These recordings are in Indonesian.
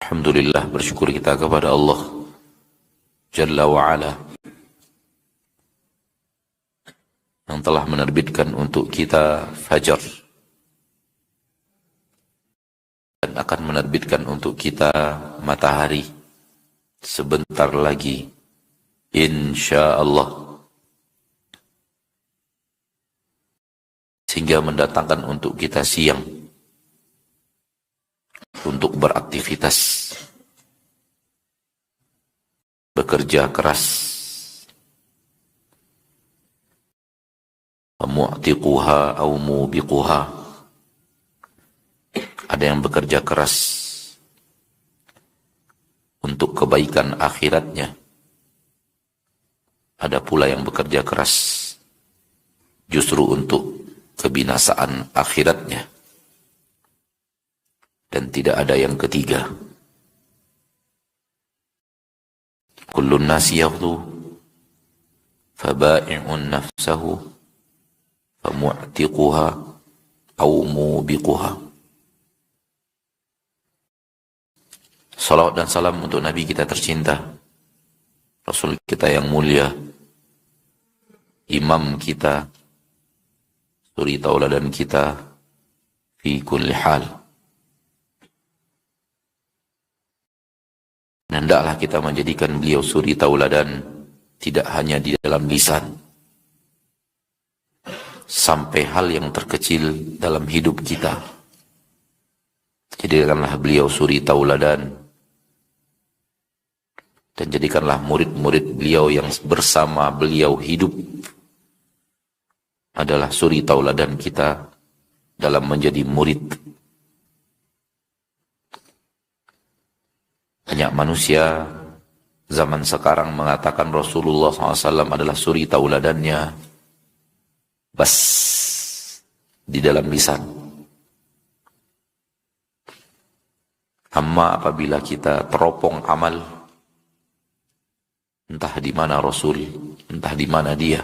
Alhamdulillah, bersyukur kita kepada Allah Jalla wa'ala yang telah menerbitkan untuk kita fajar dan akan menerbitkan untuk kita matahari sebentar lagi, insyaallah, sehingga mendatangkan untuk kita siang untuk beraktivitas, bekerja keras. Mu'tiquha au mubiquha. Ada yang bekerja keras untuk kebaikan akhiratnya. Ada pula yang bekerja keras justru untuk kebinasaan akhiratnya. Dan tidak ada yang ketiga. Kullun nasi yaghdu faba'i'un nafsahu famu'tiquha au mubiquha. Salawat dan salam untuk Nabi kita tercinta, Rasul kita yang mulia, imam kita, suri tauladan kita fi kulli hal. Dan hendaklah kita menjadikan beliau suri tauladan tidak hanya di dalam lisan, sampai hal yang terkecil dalam hidup kita. Jadikanlah beliau suri tauladan, dan jadikanlah murid-murid beliau yang bersama beliau hidup adalah suri tauladan kita dalam menjadi murid. Banyak manusia zaman sekarang mengatakan Rasulullah SAW adalah suri tauladannya bas di dalam lisan. Amma apabila kita teropong amal, entah di mana Rasul, entah di mana dia,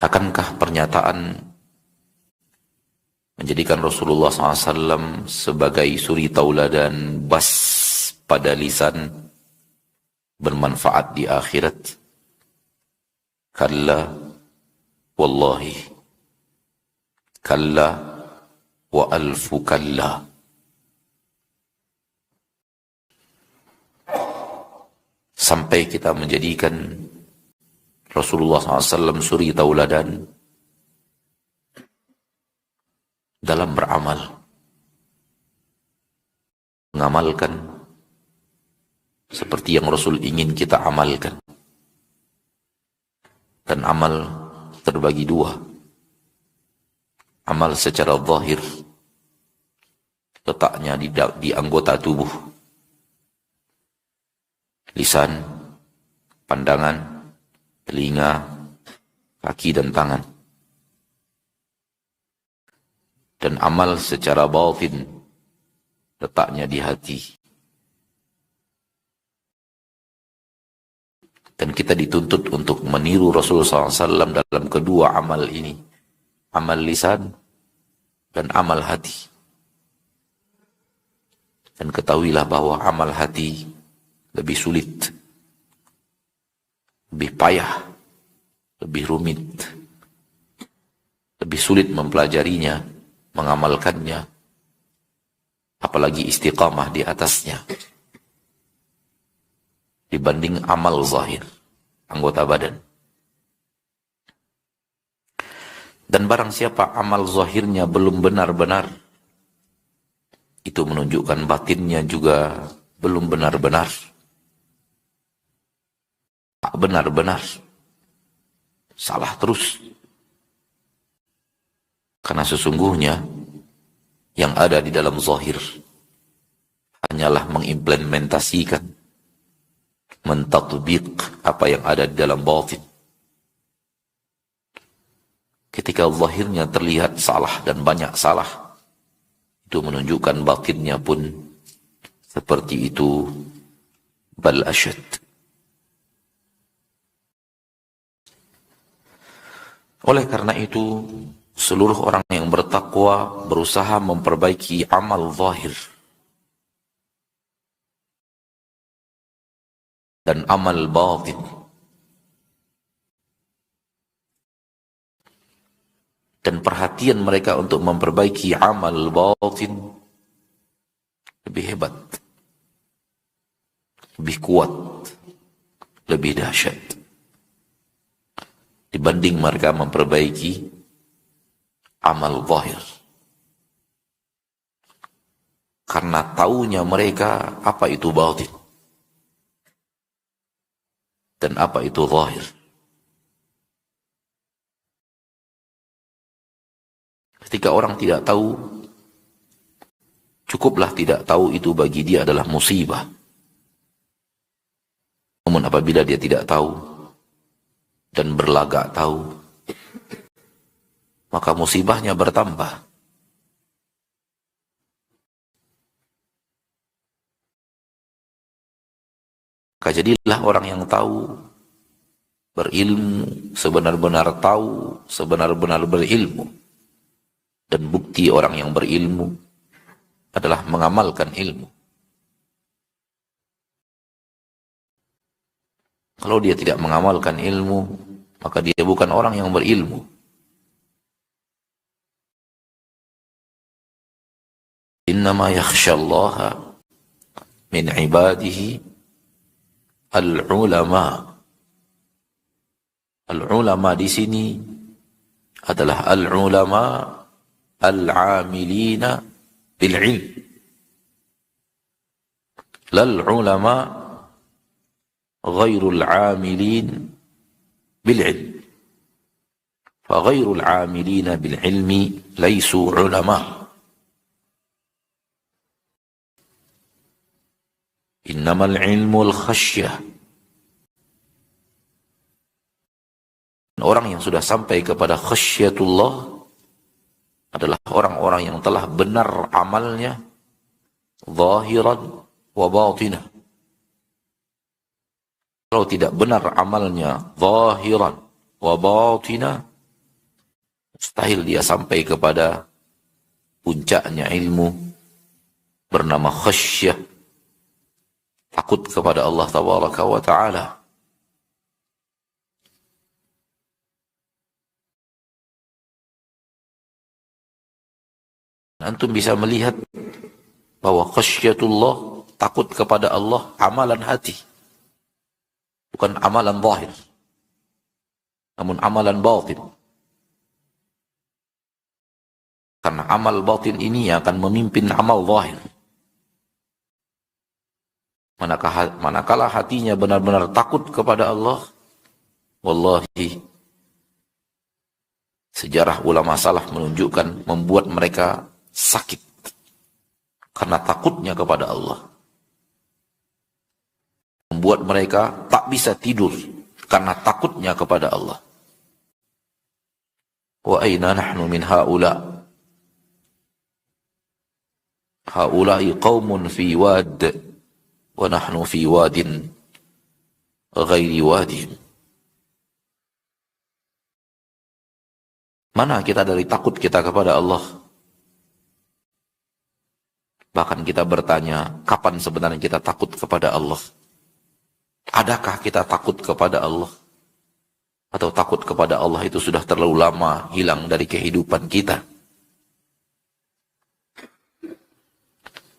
akankah pernyataan menjadikan Rasulullah SAW sebagai suri tauladan bas pada lisan bermanfaat di akhirat? Kalla wallahi, kalla wa alfu kalla. Sampai kita menjadikan Rasulullah SAW suri tauladan dalam beramal, mengamalkan seperti yang Rasul ingin kita amalkan. Dan amal terbagi dua. Amal secara zahir, letaknya di anggota tubuh, lisan, pandangan, telinga, kaki dan tangan. Dan amal secara batin, letaknya di hati. Dan kita dituntut untuk meniru Rasulullah SAW dalam kedua amal ini. Amal lisan dan amal hati. Dan ketahuilah bahwa amal hati lebih sulit, lebih payah, lebih rumit, lebih sulit mempelajarinya, mengamalkannya, apalagi istiqamah di atasnya, dibanding amal zahir, anggota badan. Dan barang siapa amal zahirnya belum benar-benar, itu menunjukkan batinnya juga belum benar-benar, tak benar-benar, salah terus. Karena sesungguhnya yang ada di dalam zahir hanyalah mengimplementasikan, mentatbiq apa yang ada di dalam batin. Ketika zahirnya terlihat salah dan banyak salah, itu menunjukkan batinnya pun seperti itu, bal asyad. Oleh karena itu, seluruh orang yang bertakwa berusaha memperbaiki amal zahir dan amal batin. Dan perhatian mereka untuk memperbaiki amal batin lebih hebat, lebih kuat, lebih dahsyat dibanding mereka memperbaiki amal zahir. Karena taunya mereka apa itu batin dan apa itu zahir. Ketika orang tidak tahu, cukuplah tidak tahu itu bagi dia adalah musibah. Namun apabila dia tidak tahu dan berlagak tahu, maka musibahnya bertambah. Maka jadilah orang yang tahu, berilmu, sebenar-benar tahu, sebenar-benar berilmu. Dan bukti orang yang berilmu adalah mengamalkan ilmu. Kalau dia tidak mengamalkan ilmu, maka dia bukan orang yang berilmu. Innama yakhshallaha min ibadihi al-ulama. Al-ulama di sini adalah al-ulama al-amilina bil-ilm. Lal-ulama ghairul amilin bil-ilm. Faghairul amilina bil-ilmi laysu ulama. Innamal ilmu al-khasyah. Orang yang sudah sampai kepada khasyatullah adalah orang-orang yang telah benar amalnya zahiran wa batinah. Kalau tidak benar amalnya zahiran wa batinah, mustahil dia sampai kepada puncaknya ilmu bernama khasyah, takut kepada Allah tabaraka wa ta'ala. Antum bisa melihat bahwa khasyatullah, takut kepada Allah, amalan hati, bukan amalan zahir, namun amalan batin. Karena amal batin ini akan memimpin amal zahir. Manakala hatinya benar-benar takut kepada Allah, wallahi, sejarah ulama salaf menunjukkan, membuat mereka sakit karena takutnya kepada Allah. Membuat mereka tak bisa tidur karena takutnya kepada Allah. Wa aina nahnu min haula? Haula'i qaumun fi wad wa nahnu fi wadin ghairi wadin. Mana kita dari takut kita kepada Allah? Bahkan kita bertanya, kapan sebenarnya kita takut kepada Allah? Adakah kita takut kepada Allah? Atau takut kepada Allah itu sudah terlalu lama hilang dari kehidupan kita?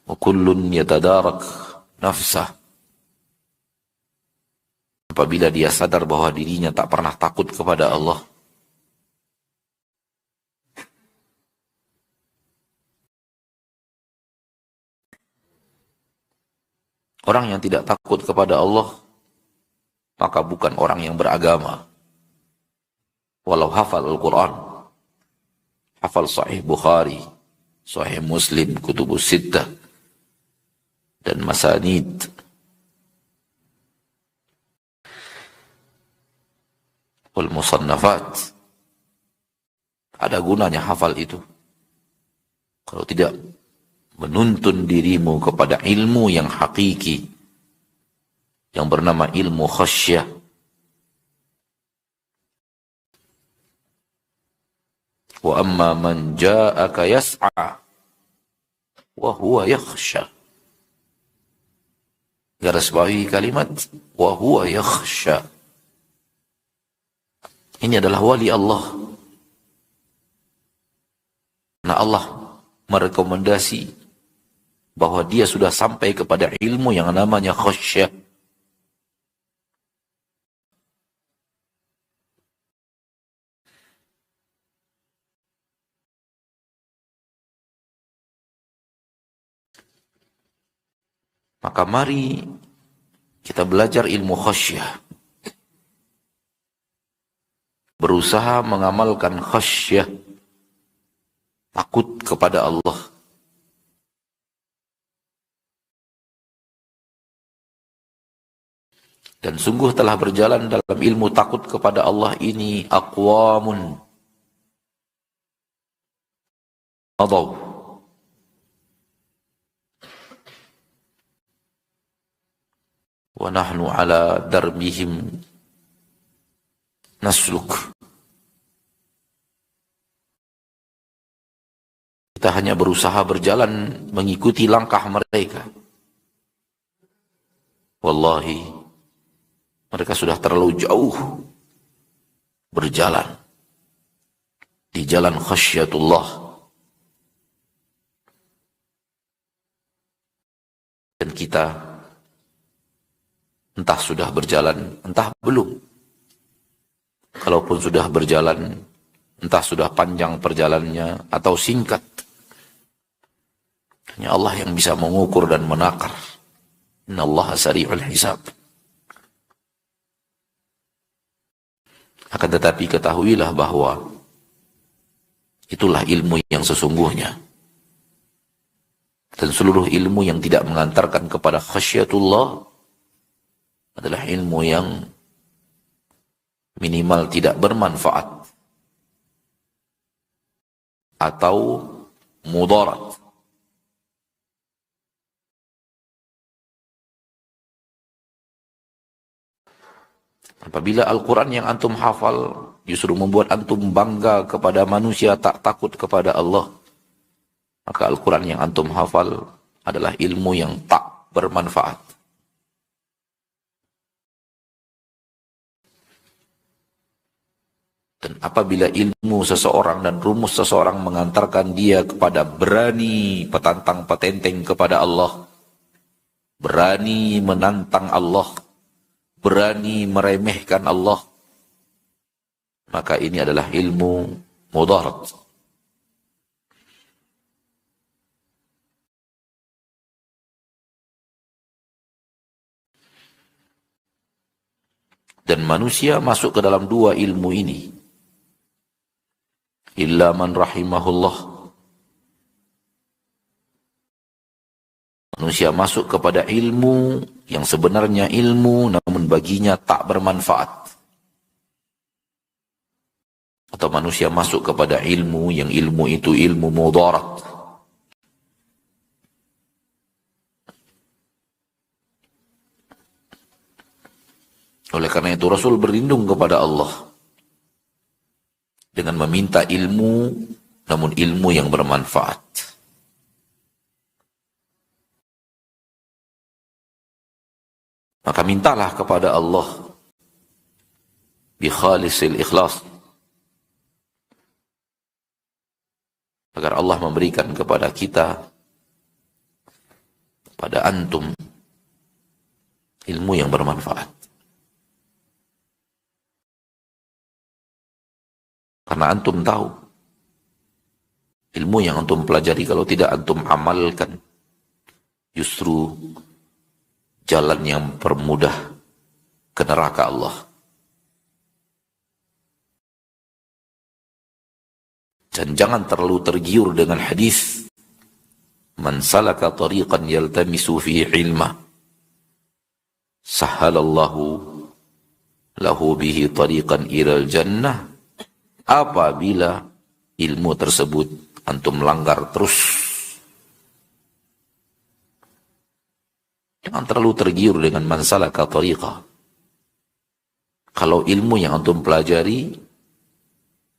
Wa kullun yatadarak nafsah. Apabila dia sadar bahwa dirinya tak pernah takut kepada Allah, orang yang tidak takut kepada Allah, maka bukan orang yang beragama. Walau hafal Al-Quran, hafal Sahih Bukhari, Sahih Muslim, Kutubus Sittah, dan Masanid, wal Musannafat, ada gunanya hafal itu kalau tidak menuntun dirimu kepada ilmu yang hakiki, yang bernama ilmu khasyah. Wa amma man ja'aka yas'a wa huwa yakhsha. Garis bawahi kalimat wa huwa yakhsha. Ini adalah wali Allah. Nah, Allah merekomendasi bahwa dia sudah sampai kepada ilmu yang namanya khasyah. Maka mari kita belajar ilmu khasyah. Berusaha mengamalkan khasyah. Takut kepada Allah. Dan sungguh telah berjalan dalam ilmu takut kepada Allah ini aqwamun madaw wa nahnu ala darbihim nasluk. Kita hanya berusaha berjalan mengikuti langkah mereka. Wallahi, mereka sudah terlalu jauh berjalan di jalan khasyatullah. Dan kita entah sudah berjalan, entah belum. Kalaupun sudah berjalan, entah sudah panjang perjalanannya atau singkat. Hanya Allah yang bisa mengukur dan menakar. Innallaha sari'ul hisab. Akan tetapi ketahuilah bahwa itulah ilmu yang sesungguhnya. Dan seluruh ilmu yang tidak mengantarkan kepada khasyatullah adalah ilmu yang minimal tidak bermanfaat atau mudarat. Apabila Al-Quran yang antum hafal justru membuat antum bangga kepada manusia tak takut kepada Allah, maka Al-Quran yang antum hafal adalah ilmu yang tak bermanfaat. Dan apabila ilmu seseorang dan rumus seseorang mengantarkan dia kepada berani petantang petenteng kepada Allah, berani menantang Allah, berani meremehkan Allah, maka ini adalah ilmu mudarat. Dan manusia masuk ke dalam dua ilmu ini. Illa man rahimahullah. Manusia masuk kepada ilmu yang sebenarnya ilmu namun baginya tak bermanfaat. Atau manusia masuk kepada ilmu yang ilmu itu ilmu mudarat. Oleh karena itu Rasul berlindung kepada Allah dengan meminta ilmu, namun ilmu yang bermanfaat. Maka mintalah kepada Allah bi khalisil ikhlas agar Allah memberikan kepada kita, pada antum, ilmu yang bermanfaat. Karena antum tahu, ilmu yang antum pelajari kalau tidak antum amalkan, justru jalan yang permudah ke neraka Allah. Dan jangan terlalu tergiur dengan hadis, man salaka tariqan yaltamisu fihi ilma, sahhalallahu lahu bihi tariqan ilal jannah. Apabila ilmu tersebut antum langgar terus, jangan terlalu tergiur dengan man salaka tariqah. Kalau ilmu yang antum pelajari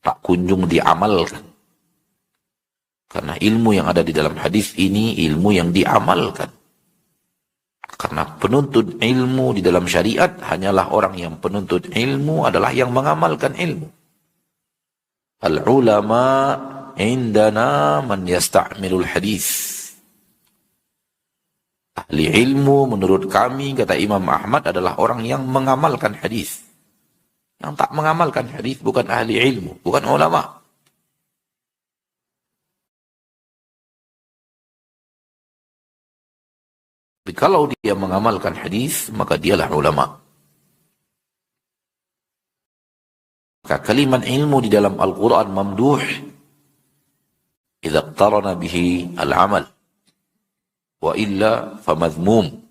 tak kunjung diamalkan, Karena ilmu yang ada di dalam hadis ini ilmu yang diamalkan. Karena penuntut ilmu di dalam syariat hanyalah orang yang penuntut ilmu adalah yang mengamalkan ilmu. Al-ulama indana man yasta'milul hadis. Ahli ilmu menurut kami, kata Imam Ahmad, adalah orang yang mengamalkan hadis. Yang tak mengamalkan hadis bukan ahli ilmu, bukan ulama. Tapi kalau dia mengamalkan hadis, maka dialah ulama. Maka kalimat ilmu di dalam Al-Quran mamduh idza iqtarana bihi al-amal wa illa famadhmum.